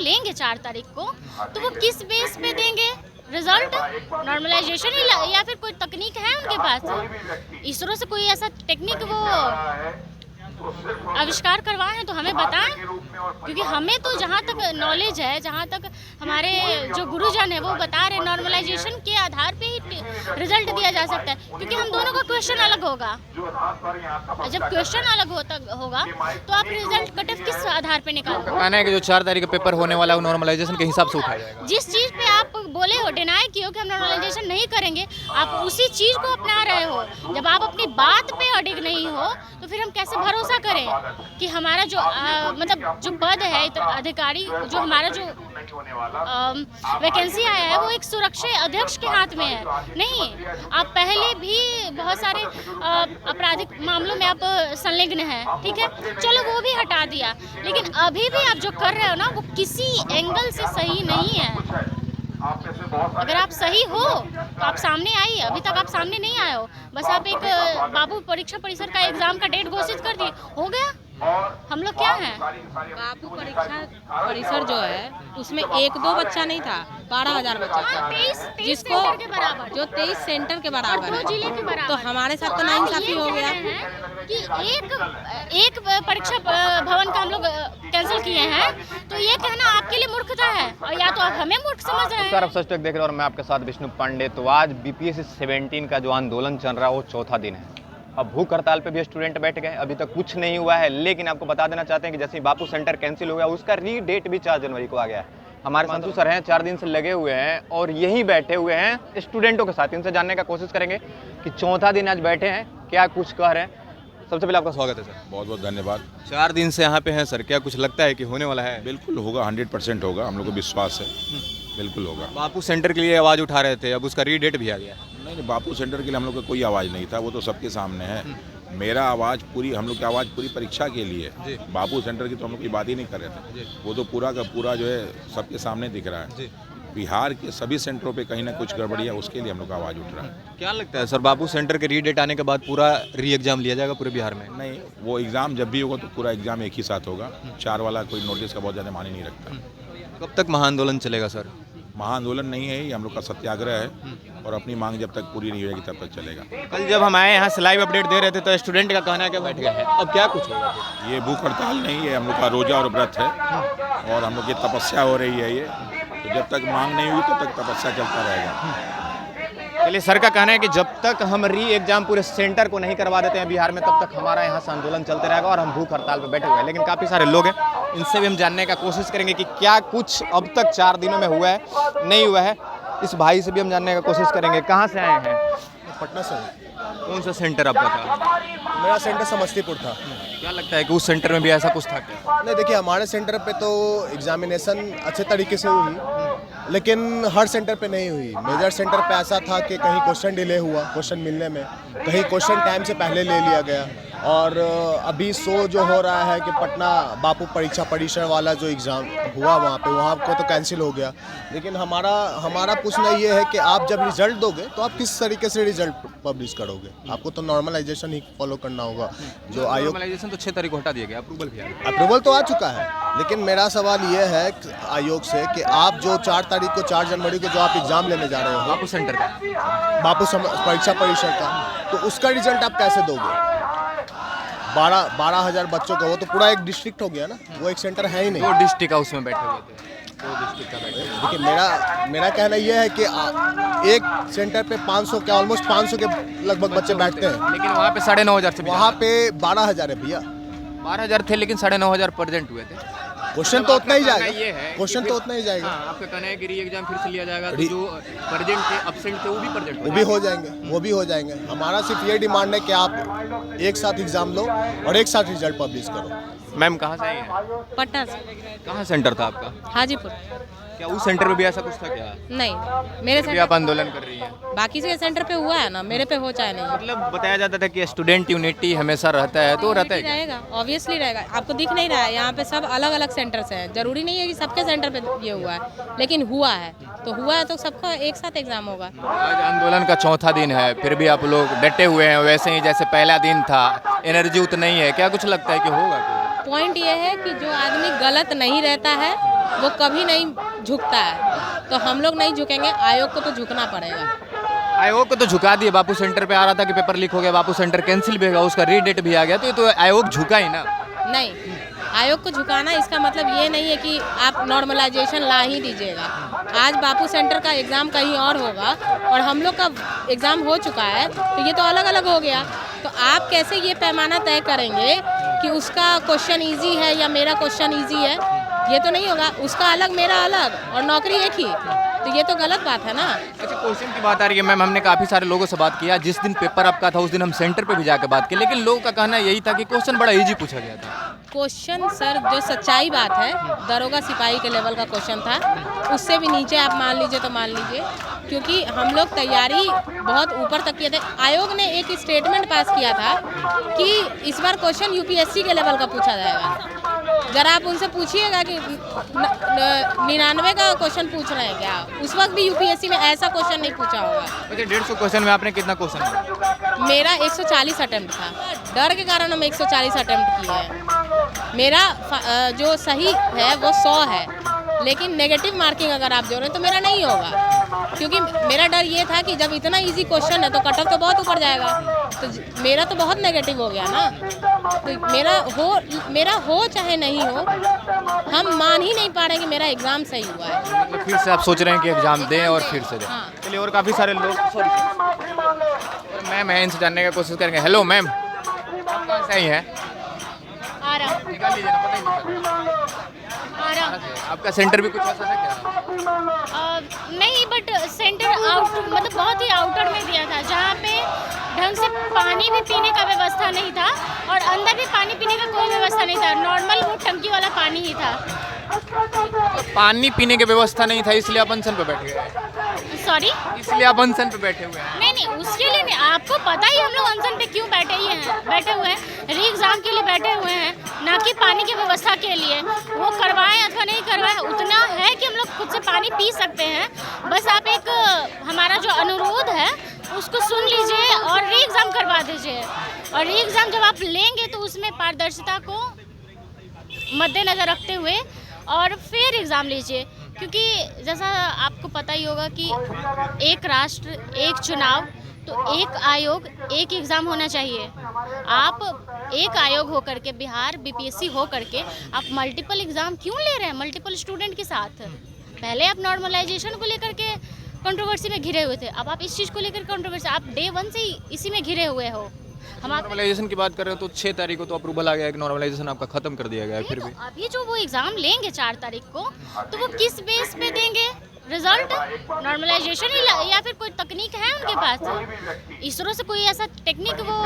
लेंगे 4 तारीख को, तो वो किस बेस पे देंगे रिजल्ट? नॉर्मलाइजेशन ही या फिर कोई तकनीक है उनके पास? इसरो से कोई ऐसा टेक्निक वो आविष्कार करवाए हैं तो हमें बताएं, क्योंकि हमें तो जहाँ तक नॉलेज है, जहाँ तक हमारे जो गुरुजन है वो बता रहे नॉर्मलाइजेशन के आधार पे ही रिजल्ट दिया जा सकता है, क्योंकि हम दोनों का क्वेश्चन अलग होगा। जब क्वेश्चन अलग होगा तो आप रिजल्ट कट ऑफ किस आधार पे निकालोगे? कहना है कि जो 4 तारीख का पेपर होने वाला है वो नॉर्मलाइजेशन के हिसाब से उठाया जाएगा। जिस चीज़ पे आप बोले हो, डिनाई किए हो कि हम नॉर्मलाइजेशन नहीं करेंगे, आप उसी चीज़ को अपना रहे हो। जब आप अपनी बात पे अडिग नहीं हो तो फिर हम कैसे भरोसा करें कि हमारा जो मतलब जो पद है अधिकारी, जो हमारा जो वैकेंसी आया है वो एक सुरक्षित अध्यक्ष के हाथ में है? नहीं, आप पहले भी बहुत सारे आपराधिक मामलों में आप संलग्न हैं, ठीक है, चलो वो भी हटा दिया, लेकिन अभी भी आप जो कर रहे हो ना वो किसी एंगल से सही नहीं है। अगर आप सही हो तो आप सामने आइए, अभी तक आप सामने नहीं आए हो, बस आप एक बाबू परीक्षा परिसर का एग्जाम का डेट घोषित कर दिए, हो गया। हम लोग क्या हैं? बाबू परीक्षा परिसर जो है उसमें 1-2 बच्चा नहीं था, 12,000 बच्चा था, 23 सेंटर के बराबर, जो 23 सेंटर के बराबर है, जिले के बराबर। तो हमारे साथ तो नाइंसाफी हो गया कि एक परीक्षा भवन का हम लोग कैंसिल किए हैं, तो ये कहना आपके लिए मूर्खता है, और या तो आप हमें मूर्ख समझ रहे हैं। आप सच तक देख रहे हो और मैं आपके साथ विष्णु पांडे। तो आज बीपीएससी 17 का जो आंदोलन चल रहा है वो चौथा दिन है। अब भूख हड़ताल पे भी स्टूडेंट बैठ गए, अभी तक कुछ नहीं हुआ है, लेकिन आपको बता देना चाहते हैं कि जैसे बापू सेंटर कैंसिल हो गया उसका रीडेट भी 4 जनवरी को आ गया है। हमारे संतु सर हैं, 4 दिन से लगे हुए हैं और यहीं बैठे हुए हैं स्टूडेंटों के साथ। इनसे जानने का कोशिश करेंगे कि चौथा दिन आज बैठे हैं, क्या कुछ कह रहे हैं। सबसे पहले आपका स्वागत है सर। बहुत बहुत धन्यवाद। 4 दिन से यहाँ पे हैं सर, क्या कुछ लगता है कि होने वाला है? बिल्कुल होगा, 100% होगा, हम लोग को विश्वास है, बिल्कुल होगा। बापू सेंटर के लिए आवाज़ उठा रहे थे, अब उसका रीडेट भी आ गया। नहीं, बापू सेंटर के लिए हम लोग का कोई आवाज़ नहीं था, वो तो सबके सामने है। मेरा आवाज़ पूरी, हम लोग की आवाज़ पूरी परीक्षा के लिए है। बापू सेंटर की तो हम लोग की बात ही नहीं कर रहे थे, वो तो पूरा का पूरा जो है सबके सामने दिख रहा है। बिहार के सभी सेंटरों पे कहीं ना कुछ गड़बड़ी है, उसके लिए हम लोग का आवाज़ उठ रहा है। क्या लगता है सर, बापू सेंटर के रीडेट आने के बाद पूरा री एग्जाम लिया जाएगा पूरे बिहार में? नहीं, वो एग्ज़ाम जब भी होगा तो पूरा एग्ज़ाम एक ही साथ होगा, 4 वाला कोई नोटिस का बहुत ज़्यादा मानी नहीं रखता। कब तक महाआंदोलन चलेगा सर? महाआंदोलन नहीं है, ये हम लोग का सत्याग्रह है और अपनी मांग जब तक पूरी नहीं होगी तब तक चलेगा। कल जब हम आए यहाँ से लाइव अपडेट दे रहे थे तो स्टूडेंट का कहना है कि बैठ गए हैं, अब क्या कुछ होगा? ये भूख हड़ताल नहीं है, हम लोग का रोजा और व्रत है और हम लोग की तपस्या हो रही है। ये तो जब तक मांग नहीं हुई तब तक तपस्या चलता रहेगा। चलिए, सर का कहना है कि जब तक हम री एग्जाम पूरे सेंटर को नहीं करवा देते हैं बिहार में, तब तक हमारा यहाँ से आंदोलन चलते रहेगा और हम भूख हड़ताल पे बैठे हुए हैं। लेकिन काफ़ी सारे लोग हैं, इनसे भी हम जानने का कोशिश करेंगे कि क्या कुछ अब तक 4 दिनों में हुआ है, नहीं हुआ है। इस भाई से भी हम जानने का कोशिश करेंगे। कहाँ से आए हैं? पटना से। कौन सा सेंटर आपका था? मेरा सेंटर समस्तीपुर था। क्या लगता है कि उस सेंटर में भी ऐसा कुछ था क्या? नहीं, देखिए, हमारे सेंटर पे तो एग्जामिनेशन अच्छे तरीके से हुई, लेकिन हर सेंटर पे नहीं हुई। मेजर सेंटर पे ऐसा था कि कहीं क्वेश्चन डिले हुआ क्वेश्चन मिलने में, कहीं क्वेश्चन टाइम से पहले ले लिया गया, और अभी जो हो रहा है कि पटना बापू परीक्षा परिसर वाला जो एग्ज़ाम हुआ वहाँ को तो कैंसिल हो गया। लेकिन हमारा पूछना ये है कि आप जब रिजल्ट दोगे तो आप किस तरीके से रिजल्ट पब्लिश करोगे? आपको तो नॉर्मलाइजेशन ही फॉलो करना होगा। जो आयोग नॉर्मलाइजेशन तो 6 तारीख को हटा दिया गया, अप्रूवल भी आ गया। अप्रूवल तो आ चुका है, लेकिन मेरा सवाल ये है आयोग से कि आप जो 4 तारीख को 4 जनवरी को जो आप एग्ज़ाम लेने जा रहे हो बापू सेंटर का, बापू परीक्षा परिसर का, तो उसका रिजल्ट आप कैसे दोगे? 12,000 बच्चों का, वो तो पूरा एक डिस्ट्रिक्ट हो गया ना, वो एक सेंटर है ही नहीं। 2 डिस्ट्रिक्ट का उसमें बैठे हुए थे, 2 डिस्ट्रिक्ट का बैठे। देखिए, मेरा कहना यह है कि एक सेंटर पे 500 के ऑलमोस्ट 500 के लगभग बच्चे बैठते हैं, लेकिन वहाँ पे 9,500 से भी वहाँ पे 12,000 है भैया। 12,000 थे, लेकिन 9,500 प्रेजेंट हुए थे। क्वेश्चन तो उतना ही जाएगा, ये है क्वेश्चन तो उतना ही जाएगा। हाँ, आपका कहना है कि री एग्जाम फिर से लिया जाएगा, तो जो प्रेजेंट थे, एब्सेंट थे, वो भी प्रेजेंट वो भी हो जाएंगे। हमारा सिर्फ ये डिमांड है कि आप एक साथ एग्जाम लो और एक साथ रिजल्ट पब्लिश करो। मैम कहाँ से आई हैं? पटना से। कहाँ सेंटर था आपका? हाजीपुर। क्या उस सेंटर में भी ऐसा कुछ था क्या? नहीं, मेरे फिर भी आप आंदोलन कर रही हैं? बाकी से सेंटर पे हुआ है ना, मेरे पे हो चाहे नहीं। मतलब बताया जाता था कि स्टूडेंट यूनिटी हमेशा रहता है, तो रहता है क्या? रहेगा, ऑब्वियसली रहेगा। आपको दिख नहीं रहा है, यहाँ पे सब अलग अलग सेंटर्स हैं, जरूरी नहीं है कि सबके सेंटर पे ये हुआ है, लेकिन हुआ है तो सबका एक साथ एग्जाम होगा। आज आंदोलन का चौथा दिन है, फिर भी आप लोग डटे हुए हैं वैसे ही जैसे पहला दिन था, एनर्जी उतना ही है, क्या कुछ लगता है कि होगा? पॉइंट ये है कि जो आदमी गलत नहीं रहता है वो कभी नहीं झुकता है, तो हम लोग नहीं झुकेंगे, आयोग को तो झुकना पड़ेगा। आयोग को तो झुका दिए। बापू सेंटर पे आ रहा था कि पेपर लीक हो गया, बापू सेंटर कैंसिल भी होगा, उसका रीडेट भी आ गया, तो ये तो आयोग झुका ही ना। नहीं, आयोग को झुकाना इसका मतलब ये नहीं है कि आप नॉर्मलाइजेशन ला ही दीजिएगा। आज बापू सेंटर का एग्ज़ाम कहीं और होगा और हम लोग का एग्ज़ाम हो चुका है, तो ये तो अलग अलग हो गया। तो आप कैसे ये पैमाना तय करेंगे कि उसका क्वेश्चन इजी है या मेरा क्वेश्चन इजी है? ये तो नहीं होगा, उसका अलग मेरा अलग और नौकरी एक ही, तो ये तो गलत बात है ना। अच्छा, क्वेश्चन की बात आ रही है मैम, हमने काफ़ी सारे लोगों से बात किया, जिस दिन पेपर आपका था उस दिन हम सेंटर पे भी जाकर बात की, लेकिन लोगों का कहना यही था कि क्वेश्चन बड़ा इजी पूछा गया था। क्वेश्चन सर जो सच्चाई बात है, दरोगा सिपाही के लेवल का क्वेश्चन था, उससे भी नीचे आप मान लीजिए तो मान लीजिए, क्योंकि हम लोग तैयारी बहुत ऊपर तक किए थे। आयोग ने एक स्टेटमेंट पास किया था कि इस बार क्वेश्चन यूपीएससी के लेवल का पूछा जाएगा। जरा आप उनसे पूछिएगा कि 99 का क्वेश्चन पूछ रहे हैं क्या, उस वक्त भी यूपीएससी में ऐसा क्वेश्चन नहीं पूछा होगा। वैसे 150 क्वेश्चन में आपने कितना क्वेश्चन किया? मेरा 140 अटेम्प्ट था, डर के कारण हम 140 अटेम्प्ट किए हैं। मेरा जो सही है वो 100 है, लेकिन नेगेटिव मार्किंग अगर आप जोड़ें तो मेरा नहीं होगा, क्योंकि मेरा डर ये था कि जब इतना इजी क्वेश्चन है तो कट ऑफ तो बहुत ऊपर जाएगा, तो मेरा तो बहुत नेगेटिव हो गया ना। तो मेरा हो चाहे नहीं हो, हम मान ही नहीं पा रहे कि मेरा एग्ज़ाम सही हुआ है। मतलब फिर से आप सोच रहे हैं कि एग्जाम दें और फिर से दें? हाँ। चलिए, और काफ़ी सारे लोग, सॉरी मैम है, इनसे जानने की कोशिश करेंगे। हेलो मैम, आप कहाँ से आई हैं? आ रहा हूँ, निकाल लीजिए ना, पता ही नहीं चल आ रहा हूँ। रहा। आपका सेंटर भी कुछ ऐसा है क्या? नहीं, बट सेंटर आउट मतलब बहुत ही आउटर में दिया था, जहाँ पे ढंग से पानी भी पीने का व्यवस्था नहीं था और अंदर भी पानी पीने का कोई व्यवस्था नहीं था, नॉर्मल वो टंकी वाला पानी ही था। पानी पीने की व्यवस्था नहीं था, इसलिए आप अनशन पे बैठे गए? सॉरी, इसलिए आप अनशन पे बैठे हुए हैं? नहीं, उसके लिए नहीं, आपको पता ही हम लोग अनशन पे क्यों बैठे हुए हैं, री एग्ज़ाम के लिए बैठे हुए हैं, ना कि पानी की व्यवस्था के लिए। वो करवाएं अथवा नहीं करवाएं, उतना है कि हम लोग खुद से पानी पी सकते हैं। बस आप एक हमारा जो अनुरोध है उसको सुन लीजिए और री एग्ज़ाम करवा दीजिए। और री एग्ज़ाम जब आप लेंगे तो उसमें पारदर्शिता को मद्देनज़र रखते हुए और फिर एग्ज़ाम लीजिए, क्योंकि जैसा आपको पता ही होगा कि एक राष्ट्र एक चुनाव, तो एक आयोग एक एग्ज़ाम होना चाहिए। आप एक आयोग हो करके, बिहार बीपीएससी हो करके आप मल्टीपल एग्ज़ाम क्यों ले रहे हैं मल्टीपल स्टूडेंट के साथ? पहले आप नॉर्मलाइजेशन को लेकर के कंट्रोवर्सी में घिरे हुए थे, अब आप इस चीज़ को लेकर कंट्रोवर्सी, आप डे 1 से ही इसी में घिरे हुए हो। हम नॉर्मलाइजेशन की बात कर रहे हो तो 6 तारीख को तो अप्रूवल आ गया कि नॉर्मलाइजेशन आपका खत्म कर दिया गया है। फिर भी तो अभी जो वो एग्ज़ाम लेंगे 4 तारीख को, तो वो किस बेस पे देंगे रिजल्ट? नॉर्मलाइजेशन या फिर कोई तकनीक है उनके पास? इसरो से कोई ऐसा टेक्निक वो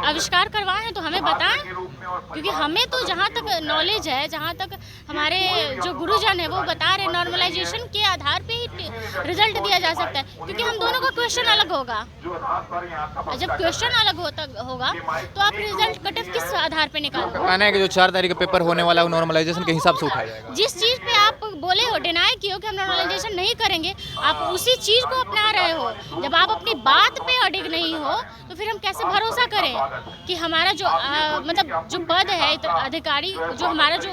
आविष्कार करवाएं तो हमें बताएं, क्योंकि हमें तो जहाँ तक नॉलेज है, जहाँ तक हमारे जो गुरुजन है वो बता रहे, नॉर्मलाइजेशन के आधार पे ही रिजल्ट दिया जा सकता है, क्योंकि हम दोनों का क्वेश्चन अलग होगा। जब क्वेश्चन अलग होगा तो आप रिजल्ट कट ऑफ किस आधार पे निकालोगे? कहना है कि जो 4 तारीख का पेपर होने वाला है नॉर्मलाइजेशन के हिसाब से उठाया जाएगा। जिस चीज़ पे आप बोले हो, डिनाई किए हो कि हम नॉर्मलाइजेशन नहीं करेंगे, आप उसी चीज़ को अपना रहे हो। जब आप अपनी बात पे अडिग नहीं हो तो फिर हम कैसे भरोसा करें कि हमारा जो मतलब जो पद है, अधिकारी जो हमारा जो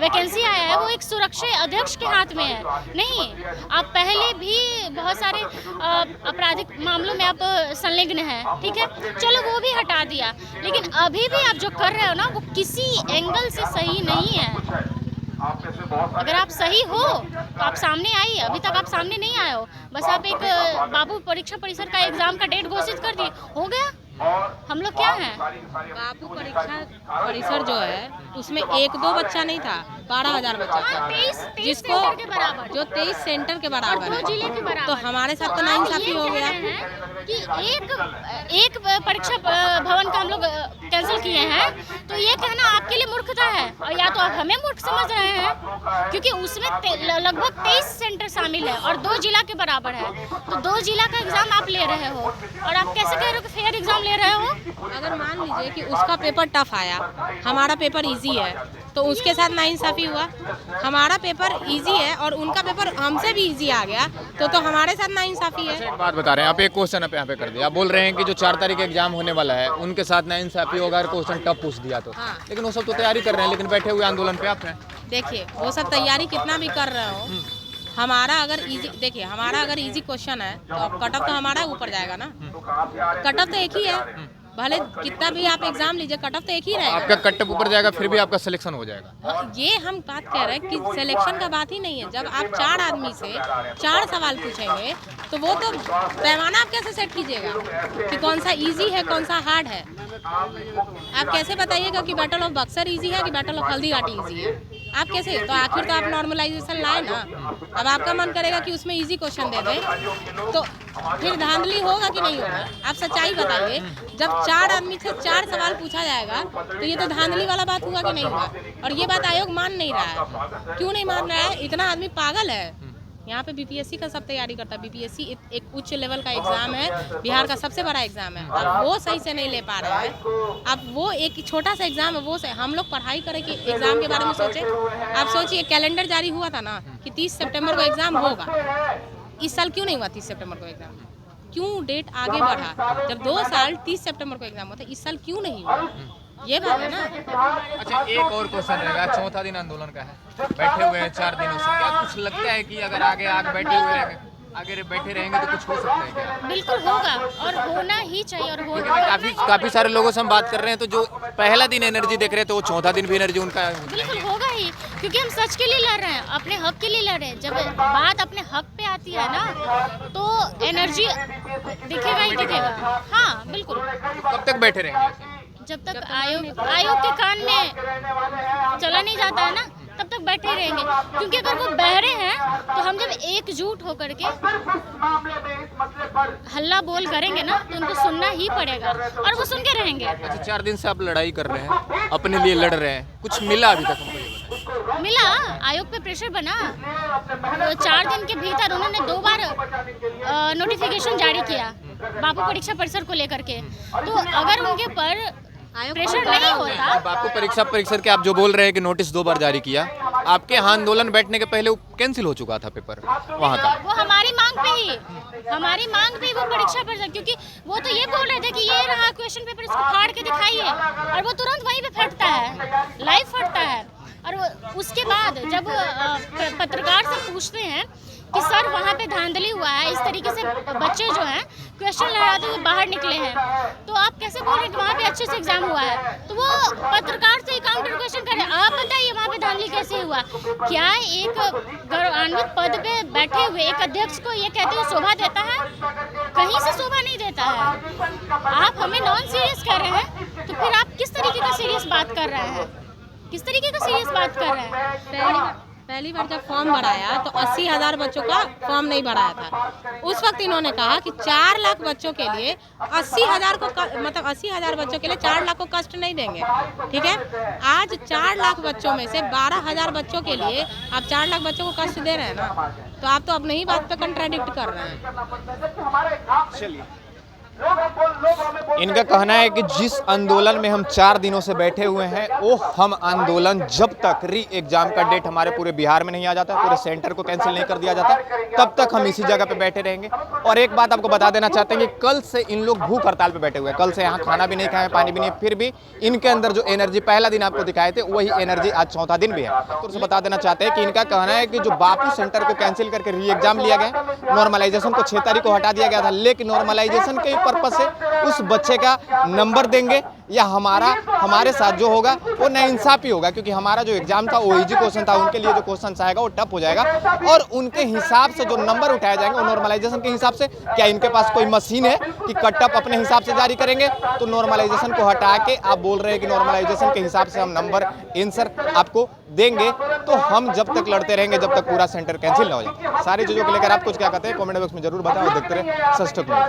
वैकेंसी आया है वो एक सुरक्षित अध्यक्ष के हाथ में है? नहीं, आप पहले भी बहुत सारे आपराधिक मामलों में आप संलग्न हैं, ठीक है, चलो वो भी हटा दिया, लेकिन अभी भी आप जो कर रहे हो ना वो किसी एंगल से सही नहीं है। अगर आप सही हो तो आप सामने आइए, अभी तक आप सामने नहीं आए हो, बस आप एक बाबू परीक्षा परिसर का एग्जाम का डेट घोषित कर दिए, हो गया। हम लोग क्या हैं? बापू परीक्षा परिसर जो है उसमें 1-2 बच्चा नहीं था, 12,000 बच्चा था, 23 जिसको सेंटर के बराबर, जो 23 सेंटर के बराबर और 2 जिले के है, बराबर। तो हमारे साथ तो नाइंसाफी हो गया। कि एक परीक्षा भवन का हम लोग कैंसिल किए हैं, तो ये कहना आपके लिए मूर्खता है, और या तो आप हमें मूर्ख समझ रहे हैं, क्योंकि उसमें लगभग 23 सेंटर शामिल है और 2 जिला के बराबर है, तो 2 जिला का एग्जाम आप ले रहे हो और आप कैसे कह रहे हो कि फेयर एग्जाम ले रहे हो? अगर मान लीजिए कि उसका पेपर टफ आया, हमारा पेपर इजी है, तो उसके साथ नाइंसाफी हुआ। हमारा पेपर इजी है और उनका पेपर हमसे भी इजी आ गया, तो हमारे साथ नाइंसाफी है। एक बात बता रहे हैं आप, एक क्वेश्चन आप यहाँ पे कर दिया। आप बोल रहे हैं कि जो 4 तारीख एग्जाम होने वाला है उनके साथ नाइंसाफी होगा, अगर क्वेश्चन टफ पूछ दिया तो। हाँ। लेकिन वो सब तो तैयारी कर रहे हैं, लेकिन बैठे हुए आंदोलन पे आप हैं। देखिए, वो सब तैयारी कितना भी कर रहे हो, हमारा अगर इजी, देखिए हमारा अगर इजी क्वेश्चन है तो कट ऑफ तो हमारा ऊपर जाएगा ना। कट ऑफ तो एक ही है, भले कितना भी आप एग्जाम लीजिए, कट ऑफ तो एक ही रहेगा। आपका कट ऑफ ऊपर जाएगा, फिर भी आपका सिलेक्शन हो जाएगा। ये हम बात कह रहे हैं कि सिलेक्शन का बात ही नहीं है। जब आप 4 आदमी से 4 सवाल पूछेंगे तो वो तो पैमाना आप कैसे सेट कीजिएगा कि कौन सा इजी है, कौन सा हार्ड है? आप कैसे बताइएगा कि बैटल ऑफ बक्सर इजी है कि बैटल ऑफ हल्दीघाटी इजी है? आप कैसे? तो आखिर तो आप नॉर्मलाइजेशन लाए ना। अब आपका मन करेगा कि उसमें इजी क्वेश्चन दे दें, तो फिर धांधली होगा कि नहीं होगा? आप सच्चाई बताइए। जब 4 आदमी से 4 सवाल पूछा जाएगा तो ये तो धांधली वाला बात हुआ कि नहीं हुआ? और ये बात आयोग मान नहीं रहा है। क्यों नहीं मान रहा है? इतना आदमी पागल है। यहाँ पे बीपीएससी का सब तैयारी करता है। बीपीएससी एक उच्च लेवल का एग्जाम है, बिहार का सबसे बड़ा एग्जाम है। अब वो सही से नहीं ले पा रहे हैं। अब वो एक छोटा सा एग्जाम है, वो से हम लोग पढ़ाई करें कि एग्जाम के बारे में सोचें। आप सोचिए, कैलेंडर जारी हुआ था ना कि 30 सितंबर को एग्जाम होगा। इस साल क्यों नहीं हुआ 30 सितंबर को एग्जाम? क्यों डेट आगे बढ़ा? जब 2 साल 30 सितंबर को एग्जाम होता है, इस साल क्यों नहीं हुआ? ये बात है ना। अच्छा, एक और क्वेश्चन रहेगा। 4था दिन आंदोलन का है, बैठे हुए हैं 4 दिनों से। क्या कुछ लगता है कि अगर आगे बैठे हुए रहेंगे, आगे बैठे रहेंगे तो कुछ हो सकता है क्या? बिल्कुल होगा और होना ही चाहिए और होगा। काफी सारे लोगों से हम बात कर रहे हैं, तो जो पहला दिन एनर्जी देख रहे थे वो 4था दिन भी एनर्जी उनका बिल्कुल होगा ही, क्योंकि हम सच के लिए लड़ रहे हैं, अपने हक के लिए लड़ रहे हैं। जब बात अपने हक पे आती है ना, तो एनर्जी दिखेगा ही दिखेगा। हाँ बिल्कुल। कब तक बैठे रहेंगे? जब तक आयोग के कान में चला नहीं जाता है ना, तब तक बैठे रहेंगे। क्योंकि अगर वो बहरे हैं तो हम जब एकजुट होकर के हल्ला बोल करेंगे ना, तो उनको सुनना ही पड़ेगा और वो सुन के रहेंगे। अच्छा, 4 दिन से आप लड़ाई कर रहे हैं, अपने लिए लड़ रहे हैं, कुछ मिला अभी तक हमको? ये मिला, आयोग पे प्रेशर बना। 4 दिन के भीतर उन्होंने 2 बार नोटिफिकेशन जारी किया बापू परीक्षा परिसर को लेकर के। तो अगर उनके पर प्रेशर नहीं होता। बापू परीक्षा परिसर के आप जो बोल रहे हैं कि नोटिस 2 बार जारी किया, आपके यहाँ आंदोलन बैठने के पहले वो कैंसिल हो चुका था पेपर वहाँ का। वो हमारी मांग पे ही वो परीक्षा परिसर, क्योंकि वो तो ये बोल रहे थे कि ये रहा क्वेश्चन पेपर, इसको फाड़ के दिखाइए, और वो तुरंत वहीं पे फटता है, लाइव फटता है। और उसके बाद जब पत्रकार से पूछते हैं कि सर वहाँ पे धांधली हुआ है, इस तरीके से बच्चे जो हैं क्वेश्चन लड़ाते हुए बाहर निकले हैं, तो आप कैसे बोल रहे हैं कि वहाँ पे अच्छे से एग्जाम हुआ है? तो वो पत्रकार से काउंटर क्वेश्चन कर रहे हैं, आप बताइए वहाँ पे धांधली कैसे हुआ? क्या एक गौरवान्वित पद पे बैठे हुए एक अध्यक्ष को ये कहते हुए शोभा देता है? कहीं से शोभा नहीं देता है। आप हमें नॉन सीरियस कर रहे हैं, तो फिर आप किस तरीके का सीरियस बात कर रहे हैं? किस तरीके का सीरियस बात कर रहे हैं? पहली बार जब फॉर्म भराया तो 80,000 बच्चों का फॉर्म नहीं भराया था। उस वक्त इन्होंने कहा कि 4 लाख बच्चों के लिए 80,000 को मतलब 80,000 बच्चों के लिए 4 लाख को कष्ट नहीं देंगे। ठीक है, आज 4 लाख बच्चों में से 12,000 बच्चों के लिए आप 4 लाख बच्चों को कष्ट दे रहे हैं ना, तो आप तो अपने ही बात पे कंट्राडिक्ट कर रहे हैं। चलिए, इनका कहना है कि जिस आंदोलन में हम 4 दिनों से बैठे हुए हैं, वो हम आंदोलन जब तक री एग्जाम का डेट हमारे पूरे बिहार में नहीं आ जाता, पूरे सेंटर को कैंसिल नहीं कर दिया जाता, तब तक हम इसी जगह पे बैठे रहेंगे। और एक बात आपको बता देना चाहते हैं कि कल से इन लोग भूख हड़ताल पे बैठे हुए हैं। कल से यहाँ खाना भी नहीं खाए, पानी भी नहीं, फिर भी इनके अंदर जो एनर्जी पहला दिन आपको दिखाए थे, वही एनर्जी आज 4था दिन भी है। तो उसे बता देना चाहते हैं कि इनका कहना है कि जो बापू सेंटर को कैंसिल करके री एग्जाम लिया गया, नॉर्मलाइजेशन को 6 तारीख को हटा दिया गया था, लेकिन नॉर्मलाइजेशन के पर्पज से उस बच्चे का नंबर देंगे या हमारे साथ जो होगा वो नाइंसाफी होगा, क्योंकि हमारा जो एग्जाम था वो इजी क्वेश्चन था, उनके लिए जो क्वेश्चन आएगा वो टफ हो जाएगा, और उनके हिसाब से जो नंबर उठाए जाएंगे वो नॉर्मलाइजेशन के हिसाब से। क्या इनके पास कोई मशीन है कि कट ऑफ अपने हिसाब से जारी करेंगे? तो नॉर्मलाइजेशन को हटा के आप बोल रहे हैं कि नॉर्मलाइजेशन के हिसाब से हम नंबर आंसर आपको देंगे, तो हम जब तक लड़ते रहेंगे जब तक पूरा सेंटर कैंसिल ना हो जाए। सारी चीजों को लेकर आप कुछ क्या कहते हैं कमेंट बॉक्स में जरूर बताएं और देखते रहे सच तक न्यूज़।